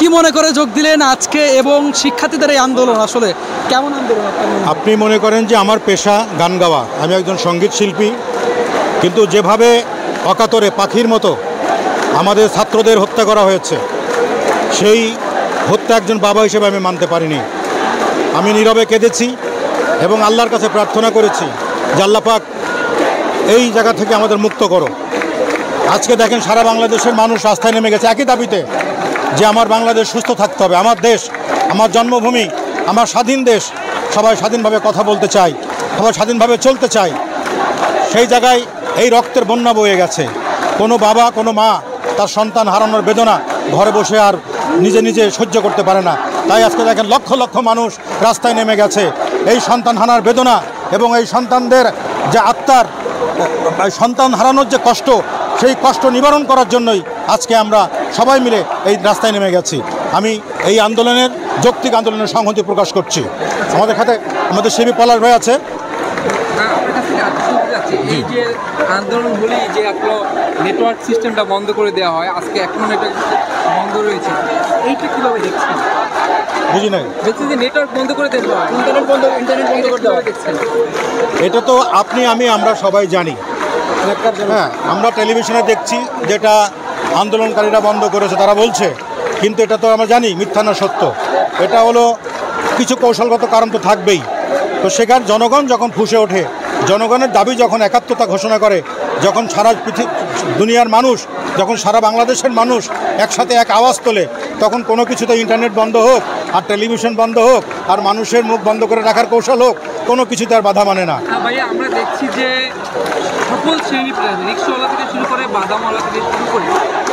কি মনে করে যোগ দিলেন আজকে এবং শিক্ষার্থীদের এই আন্দোলন আসলে কেমন আন্দোলন? আপনি মনে করেন যে আমার পেশা গান গাওয়া, আমি একজন সঙ্গীত শিল্পী, কিন্তু যেভাবে অকাতরে পাখির মতো আমাদের ছাত্রদের হত্যা করা হয়েছে, সেই হত্যা একজন বাবা হিসেবে আমি মানতে পারিনি। আমি নীরবে কেঁদেছি এবং আল্লাহর কাছে প্রার্থনা করেছি যে আল্লাহ পাক এই জায়গা থেকে আমাদের মুক্ত করো। আজকে দেখেন সারা বাংলাদেশের মানুষ রাস্তায় নেমে গেছে একই দাবিতে যে আমার বাংলাদেশ সুস্থ থাকতে হবে, আমার দেশ, আমার জন্মভূমি, আমার স্বাধীন দেশ, সবাই স্বাধীনভাবে কথা বলতে চায়, সবাই স্বাধীনভাবে চলতে চায়। সেই জায়গায় এই রক্তের বন্যা বয়ে গেছে। কোনো বাবা, কোনো মা তার সন্তান হারানোর বেদনা ঘরে বসে আর নিজে নিজে সহ্য করতে পারে না। তাই আজকে দেখেন লক্ষ লক্ষ মানুষ রাস্তায় নেমে গেছে এই সন্তান হারানোর বেদনা এবং এই সন্তানদের যে আত্মার সন্তান হারানোর যে কষ্ট, সেই কষ্ট নিবারণ করার জন্যই আজকে আমরা সবাই মিলে এই রাস্তায় নেমে গেছি। আমি এই আন্দোলনের যৌক্তিক আন্দোলনের সংহতি প্রকাশ করছি। আমাদের সাথে আমাদের শিবি পলাশ ভাই আছে। এই যে আন্দোলন বলি যে একটা নেটওয়ার্ক সিস্টেমটা বন্ধ করে দেওয়া হয়, আজকে এখনো নেটওয়ার্ক বন্ধ রয়েছে, এইটা কীভাবে দেখছেন? বুঝি নাই। দেখছি যে নেটওয়ার্ক বন্ধ করে দেওয়া হয়, ইন্টারনেট বন্ধ করে দেওয়া দেখছেন। এটা তো আপনি আমরা সবাই জানি। হ্যাঁ, আমরা টেলিভিশনে দেখছি যেটা আন্দোলনকারীরা বন্ধ করেছে তারা বলছে, কিন্তু এটা তো আমরা জানি মিথ্যা না সত্য। এটা হলো কিছু কৌশলগত কারণ তো থাকবেই। তো সেখানে জনগণ যখন ফুঁসে ওঠে, জনগণের দাবি যখন একাত্মতা ঘোষণা করে, যখন সারা দুনিয়ার মানুষ, যখন সারা বাংলাদেশের মানুষ একসাথে এক আওয়াজ তোলে, তখন কোনো কিছুতে ইন্টারনেট বন্ধ হোক আর টেলিভিশন বন্ধ হোক আর মানুষের মুখ বন্ধ করে রাখার কৌশল হোক, কোনো কিছুতে আর বাধা মানে না। ভাইয়া, আমরা দেখছি যে সকল শ্রেণী, রিক্সাওয়ালা থেকে শুরু করে বাদামওয়ালা থেকে শুরু করে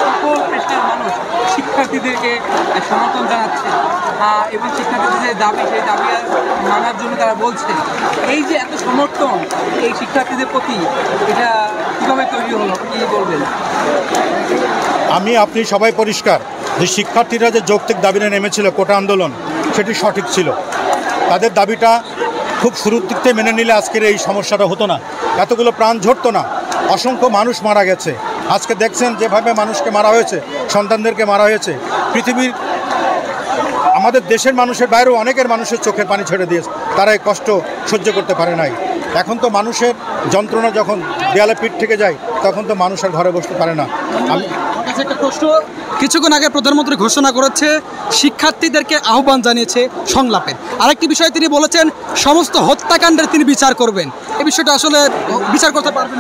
সকল পেশার মানুষ শিক্ষার্থীদেরকে সমর্থন জানাচ্ছে এবং শিক্ষার্থীদের যে দাবি, সেই দাবি মানার জন্য তারা বলছে। এই যে এত সমর্থন এই শিক্ষার্থীদের প্রতি, এটা কীভাবে তৈরি হলো, কী বলবেন? আপনি সবাই পরিষ্কার যে শিক্ষার্থীরা যে যৌক্তিক দাবি নিয়ে নেমেছিল কোটা আন্দোলন, সেটি সঠিক ছিল। তাদের দাবিটা খুব শুরুর দিক থেকে মেনে নিলে আজকের এই সমস্যাটা হতো না, এতগুলো প্রাণ ঝরতো না। অসংখ্য মানুষ মারা গেছে। আজকে দেখছেন যেভাবে মানুষকে মারা হয়েছে, সন্তানদেরকে মারা হয়েছে, পৃথিবীর আমাদের দেশের মানুষের বাইরেও অনেকের মানুষের চোখের পানি ছেড়ে দিয়েছে। তারা এই কষ্ট সহ্য করতে পারে নাই। এখন তো মানুষের যন্ত্রণা যখন দেয়ালে পিঠ থেকে যায়, তখন তো মানুষ আর ঘরে বসতে পারে না। একটা প্রশ্ন, কিছুক্ষণ আগে প্রধানমন্ত্রী ঘোষণা করেছে শিক্ষার্থীদেরকে আহ্বান জানিয়েছে সংলাপের। আরেকটি বিষয় তিনি বলেছেন সমস্ত হত্যাকাণ্ডের তিনি বিচার করবেন। এই বিষয়টা আসলে বিচার করতে পারবেন?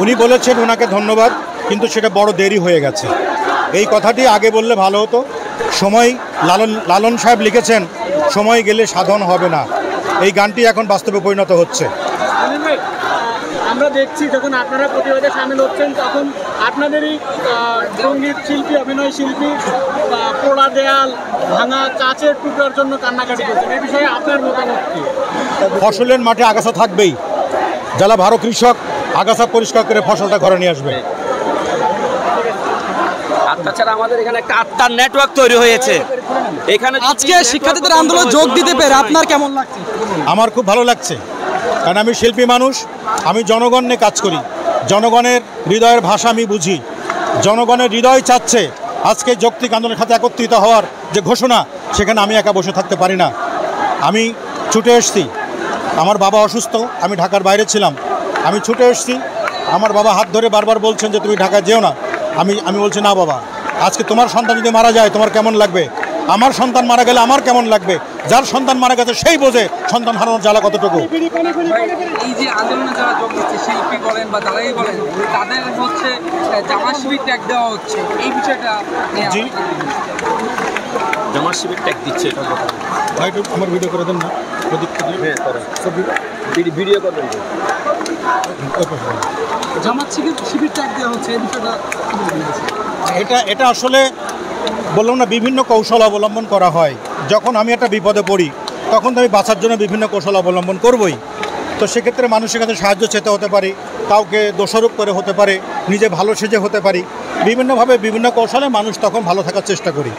উনি বলেছেন, ওনাকে ধন্যবাদ, কিন্তু সেটা বড় দেরি হয়ে গেছে। এই কথাটি আগে বললে ভালো হতো। সময়, লালন সাহেব লিখেছেন, সময় গেলে সাধন হবে না। এই গানটি এখন বাস্তবে পরিণত হচ্ছে। আমরা দেখছি যখন আপনারা প্রতিবাদে সামিল হচ্ছেন, তখন আপনাদেরই সঙ্গীত শিল্পী, অভিনয় শিল্পী পোড়া দেয়াল, ভাঙা কাচের টুকরার জন্য কান্নাকাটি করছেন। এই বিষয়ে আপনার মতামত কি? ফসলের মাঠে আগাছা থাকবেই। যারা ভালো কৃষক আগাছা পরিষ্কার করে ফসলটা ঘরে নিয়ে আসবে। তাছাড়া আমাদের এখানে একটা আত্মার নেটওয়ার্ক তৈরি হয়েছে। এখানে আজকে শিক্ষার্থীদের আন্দোলন যোগ দিতে পেরে আপনার কেমন লাগছে? আমার খুব ভালো লাগছে, কারণ আমি শিল্পী মানুষ, আমি জনগণ নিয়ে কাজ করি, জনগণের হৃদয়ের ভাষা আমি বুঝি। জনগণের হৃদয় চাচ্ছে আজকে যৌক্তিক আন্দোলনের সাথে একত্রিত হওয়ার যে ঘোষণা, সেখানে আমি একা বসে থাকতে পারি না। আমি ছুটে এসেছি। আমার বাবা অসুস্থ, আমি ঢাকার বাইরে ছিলাম, আমি ছুটে এসেছি। আমার বাবা হাত ধরে বারবার বলছেন যে তুমি ঢাকায় যেও না। আমি বলছি না বাবা, আজকে তোমার সন্তান যদি মারা যায় তোমার কেমন লাগবে, আমার সন্তান মারা গেলে আমার কেমন লাগবে। যার সন্তান মারা গেছে সেই বোঝে সন্তান হারানোর জ্বালা কতটুকু। এই যে আন্দোলনে যারা যোগ দিচ্ছে, শিল্পী বলেন বা যারাই বলেন, তাদের হচ্ছে জামাত শিবির ট্যাগ দেওয়া হচ্ছে, এই বিষয়টা জামাত শিবির ট্যাগ দিচ্ছে। ভাই একটু আমার ভিডিও করে দেন না, ভিডিও করবেন। জামাত শিবির ট্যাগ দেওয়া হচ্ছে, এই বিষয়টা এটা আসলে বললাম না, বিভিন্ন কৌশল অবলম্বন করা হয়। যখন আমি একটা বিপদে পড়ি, তখন তো আমি বাঁচার জন্য বিভিন্ন কৌশল অবলম্বন করবই। তো সেক্ষেত্রে মানুষের কাছে সাহায্য চেতে হতে পারি, কাউকে দোষারোপ করে হতে পারে, নিজে ভালো সেজে হতে পারি। বিভিন্নভাবে বিভিন্ন কৌশলে মানুষ তখন ভালো থাকার চেষ্টা করি।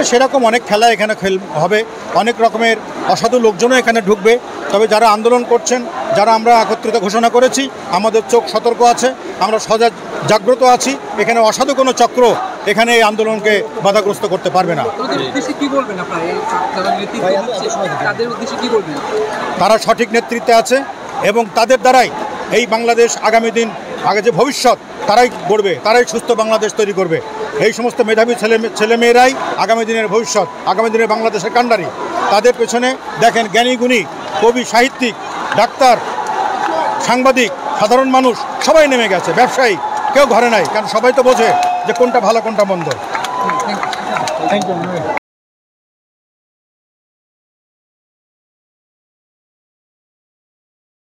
সেরকম অনেক খেলা এখানে হবে, অনেক রকমের অসাধু লোকজনও এখানে ঢুকবে। তবে যারা আন্দোলন করছেন, যারা আমরা একত্রিত ঘোষণা করেছি, আমাদের চোখ সতর্ক আছে, আমরা সজাগ জাগ্রত আছি। এখানে অসাধু কোনো চক্র এখানে এই আন্দোলনকে বাধাগ্রস্ত করতে পারবে না। ওদের উদ্দেশ্যে কি বলবেন আপনারা, এই যারা নেতৃত্ব দিচ্ছে তাদের উদ্দেশ্যে কি বলবেন? তারা সঠিক নেতৃত্বে আছে এবং তাদের দ্বারাই এই বাংলাদেশ আগামী দিন, আগে যে ভবিষ্যৎ তারাই গড়বে, তারাই সুস্থ বাংলাদেশ তৈরি করবে। এই সমস্ত মেধাবী ছেলেমেয়েরাই আগামী দিনের ভবিষ্যৎ, আগামী দিনের বাংলাদেশের কাণ্ডারি। তাদের পেছনে দেখেন জ্ঞানী গুণী, কবি, সাহিত্যিক, ডাক্তার, সাংবাদিক, সাধারণ মানুষ সবাই নেমে গেছে, ব্যবসায়ী কেউ ঘরে নাই, কারণ সবাই তো বোঝে যে কোনটা ভালো কোনটা মন্দ। Thank you.